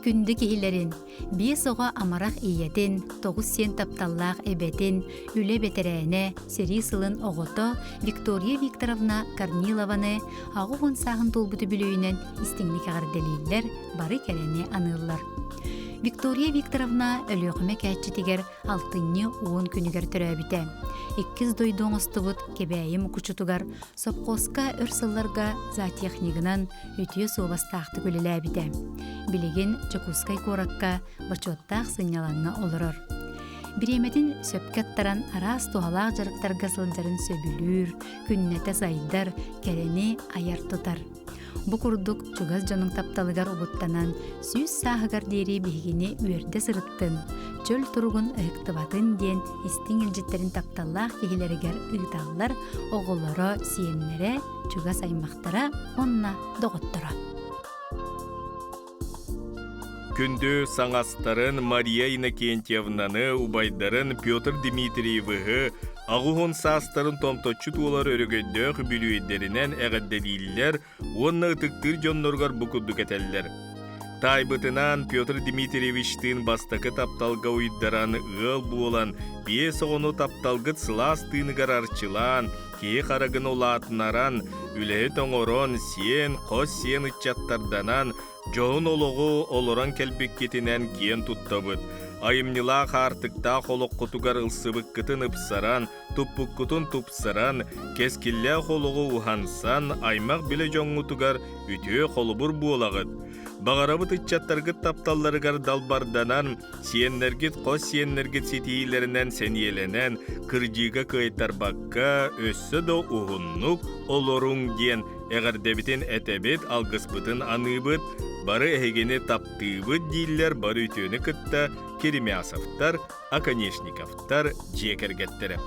Күндү кихилерин, бие соға амарақ иетин, 9 сен тапталлақ эбетин, үле бетерәне, сери сылын оғото Виктория Викторовна Корнилованы ағуғын сағын толбуты білуінен истинlik ағарделейлер бары кәләне аныллар. Виктория Викторовна өліғіме кәтчетігер 6-10 күнігер түрәбіті. 2 дойдуң ұстыбыт кебәйім күчутугар сопқосқа өрсылларға зоотехнигынан өтіе суыбастақты көлеләбіті. Билеген Чокускай коракка бачуаттақ сыняланға олырыр. Биреметин сөпкаттаран арас туғалақ жарықтарға сылдарын сөбілір, күннәті сайдар, кәрені аяр тұтар. Бу курдук чугас жонун тапталыгар убуттанан сүүс саагар дери бигини үөрде сырыттын, чөл туругун ыктыбатын диен истиң илжиттерин тапталлаах кихилеригер ыыталлар оголлоро сиеннере чугас аймактара онна доготтора. Күндү саңастарын Мария Иннокентьевнаны убайдарын Петр Дмитриевыгы Ағуғын састарын томточу туолар өрігөйдөк бүлуеддерінен әғадделейлер, онны ұтықтыр жоннорғар бұкуддық әтәлілер. Тайбытынан Петр Дмитриевичтің бастақы тапталға уйддаран ұл буолан, бие соғыны тапталғыт сыластығынығар арчылан, кей қарағын олатынаран, үләйі тоңорон, сен, қос сен ұтчаттарданан, жоғын олығы олыран кәлбеккетінен кен тұттабыд. Айымнила қартықта қолық құтугар ылсыбық кытын ыпсаран, тұппық күтін тұпсаран, кескілі қолығы ұхансан, аймақ біле жоңғытугар үтіе қолыбыр буолағыд. Бағарабыт үтчаттарғыт тапталларығар далбарданан, сиеннергіт қос сиеннергіт сетийлерінен сәнеленен, кыржиға кыйтарбаққа өссі до ұғыннық олорун ден, әғардебітін әтәбет алғыспытын аныбыт, бары әгені таптыбыт дейлер бары үтіні кытта, Керемясовтар, Аконечниковтар жекергеттері.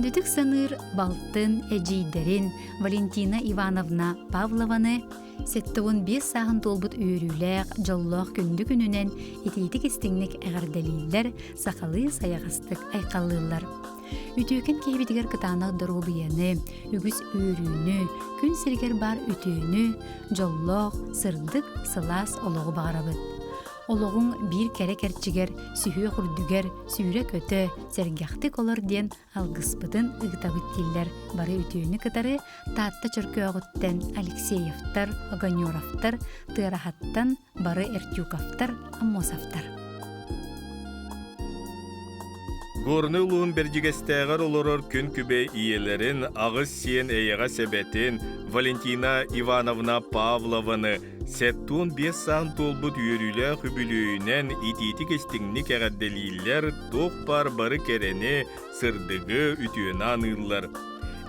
Үлүтүк саныр Балтын эжийдерин Валентина Ивановна Павлованы сеттуын 5 сағын толбут үйрүләк жоллоқ күнді күнінен ититик истиңник әғарделейлер сақалы саяғастык айқалылар. Үтүүкен кейбетігер кытанақ дұрулияны, үгіз үйрүүні, күн сергер бар үтүүні, жоллоқ, сырдык, сылас олығы бағарабыд. Олығың бір кәрі кәрчігер, сүйі құрдүгер, сүйре көті, сәргяқтық олар ден алғыспытын ұғытабыт келдер. Бары үтүүні кытары татты чыркы оғыттен Алексеевтар, Оганёровтар, Тырахаттан, бары Эртюковтар, Аммосовтар. Горны улуын бәржігестәғар олорор күн күбе иелерін ағыз сиен әйеға сәбәтін Валентина Ивановна Павлованы сәттуын 5 сағын толбут үйерілі хүбілүйінен ититик естіңнік әғадделейлер тоқ бар бары кәрені сырдығы үтіуін анылар.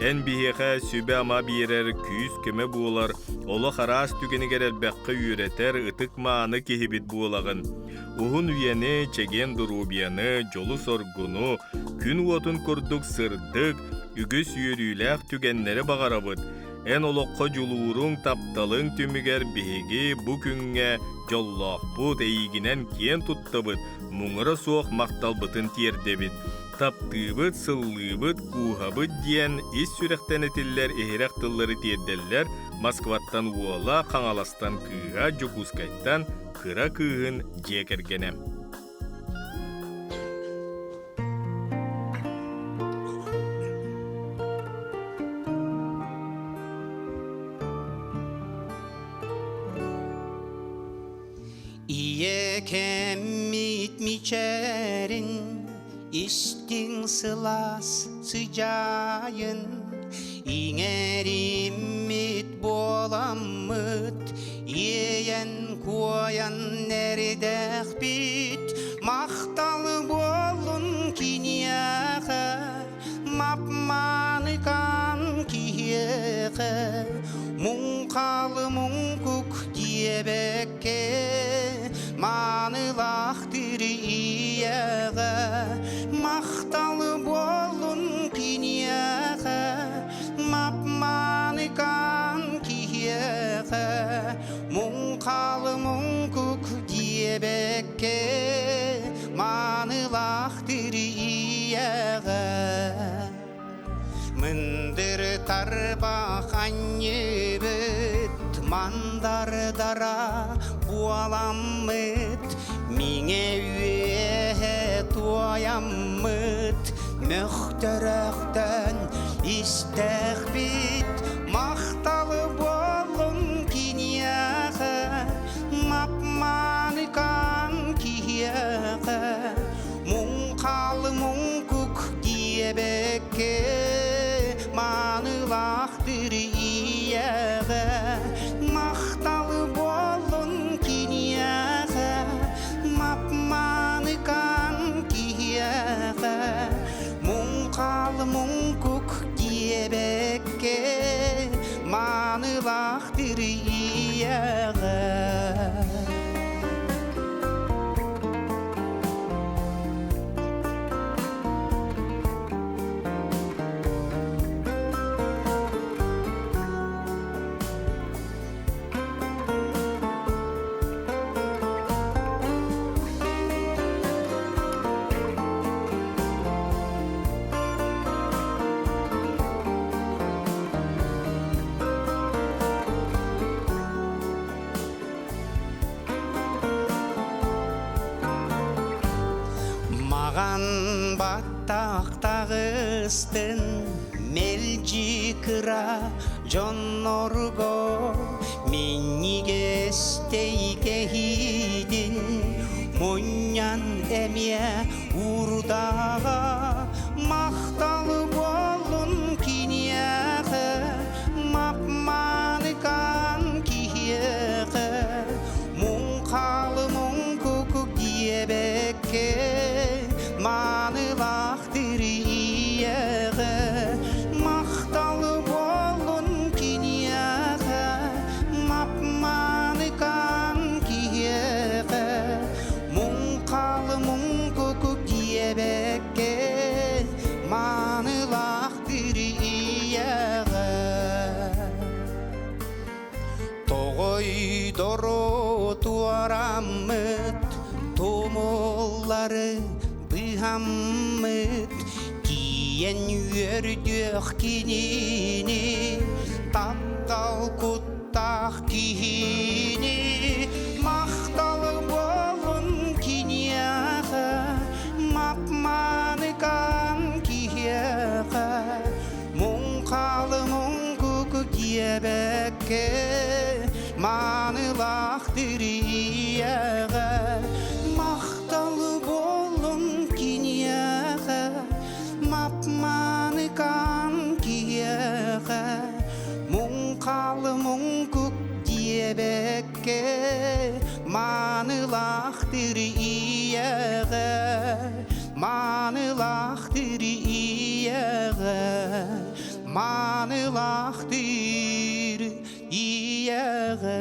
Ән бейеға сөбе ама бейерер күйіз көмі болар, олы қарас түгенігер әлбәққы үйретер ұтық маны кехебет болағын. Уғын үйені, чеген дұрубияны, жолы соргуну, күн уотын көрдік сырдық, үгіс үйеріләқ түгеннері бағарабыд. Ән олыққа жолуырың тапталың түмігер бейге бұ күнге жоллақ бұд әйгінен кен тұттабыд, мұңыры соқ мақталбытын тердебід. Таптыбыт, сыллыбыт, кухабыт диен ис сүрәқтен етілер ehiraq тыллары терделлер Москваттан уола қаңаластан кыға жокускайттан кыра кыгын жекергенем. Ие кеммит мичерин İstin sılas sıcayın İngerimit bolamıt Yiyen koyan neredek bit Maktalı bolun kinyağı Mapmanı kan kiyeğe Munkalı munkuk diyebekke Manılahtır iyeğe Maqtalı bolun kinyağı Mapmanı kan kiyeğe Munkalı munkuk diyebekke Manılahtır iyeğe Mındır tarbaq annebit Mandar dara bualamıt Mine üye toyamıt Möhtörökten istekbit Maqtalı bolun kinyağı Mapmanı kan kiyeğe Munkalı munkuk diyebekke Manılahtır iyeğe Maqtalı bolun kinyağı Mapmanı kan kiyeğe Munkalı munkuk diyebekke Manılahtır iyeğe Mağan battaqtağыстın melci kıra jonnorgo Minniге steyke Munyan emye urdağa Maqtalı bolun kinyağı Mapmanı kan kiyeğe Munkalı munkuk diyebekke Manılahtır iyeğe Maqtalı bolun kinyağı Mapmanı доро туараммыт, томоллары быхаммыт, киен үрдөх кинини, таптал куттах кихини, мақталы болын кинияға, мапманыкан кияға, мұңқалы мұңқы киебекке, манылақтыр ияға, мақталы болын кинияға, мапманыкан кияға, мұңқалы мұңқы киебекке, манылақтыр ияға, манылақтыр ияға, манылақтыр ияға.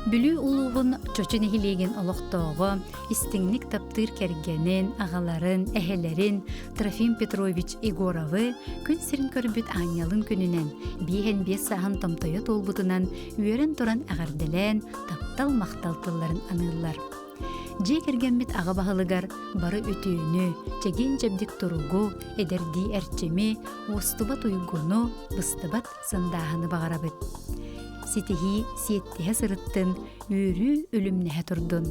Бүлі улуғын чочын эхилеген олықтоғы, истіңнік таптыр кергенін, ағаларын, әхелерін Трофим Петрович Егоровы күн сірін көрбіт Анялын күнінен, бейхен бес сағын томтойы толбутынан үйерін тұран ағарділен, таптал мақталтыларын анылар. Же кергенбит аға бағылыгар бары өтүйіні, чеген жабдик тұруғу, эдерді әрчеме, остубат уйгуну, быстыбат сындағыны бағарабыт. Сетихи сиеттеhe сырыттын, үйрі өлімнеhe тұрдын.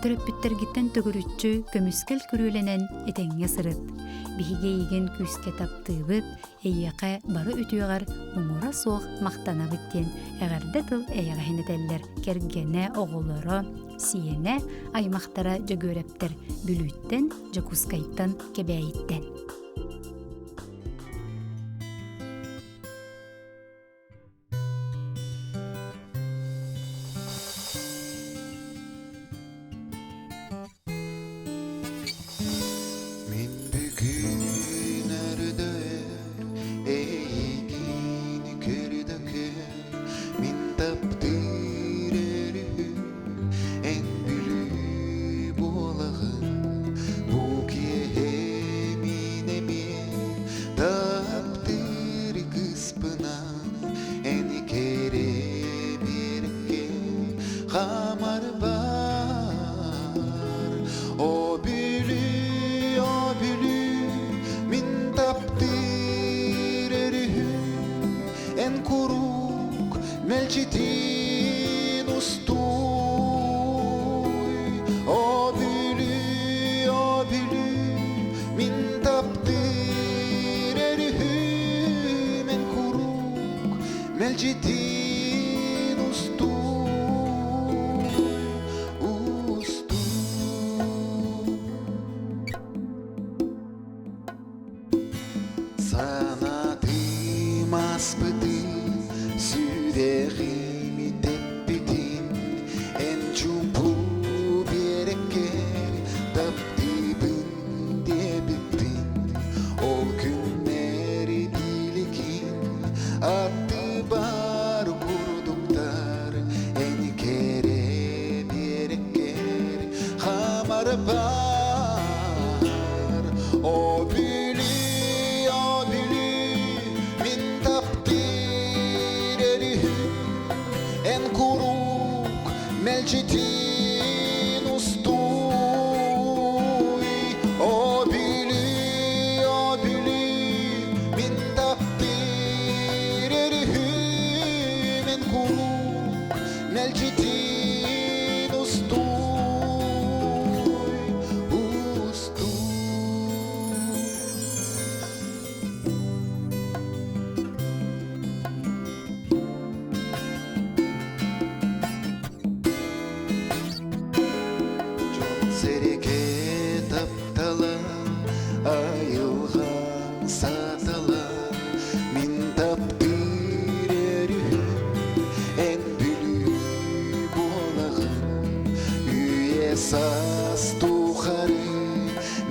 Төрөппүттергіттен төгірүтчі көміскел күрөленен етеңе сырыт. Биһиге еген күске таптыыбыт, эйеқе бары үтüöҕэр уҥура суох мактанабыттен эҕэрдэ тыл эйэҕэһинэтэллэр кэргэнэ оҕолоро, сиэнэ аймахтара жөгөөрөптэр бүлүүттэн жокускайттан кэбээйиттэн.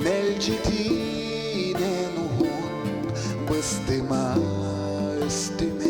Melçitinen uhun bıstıma üstüme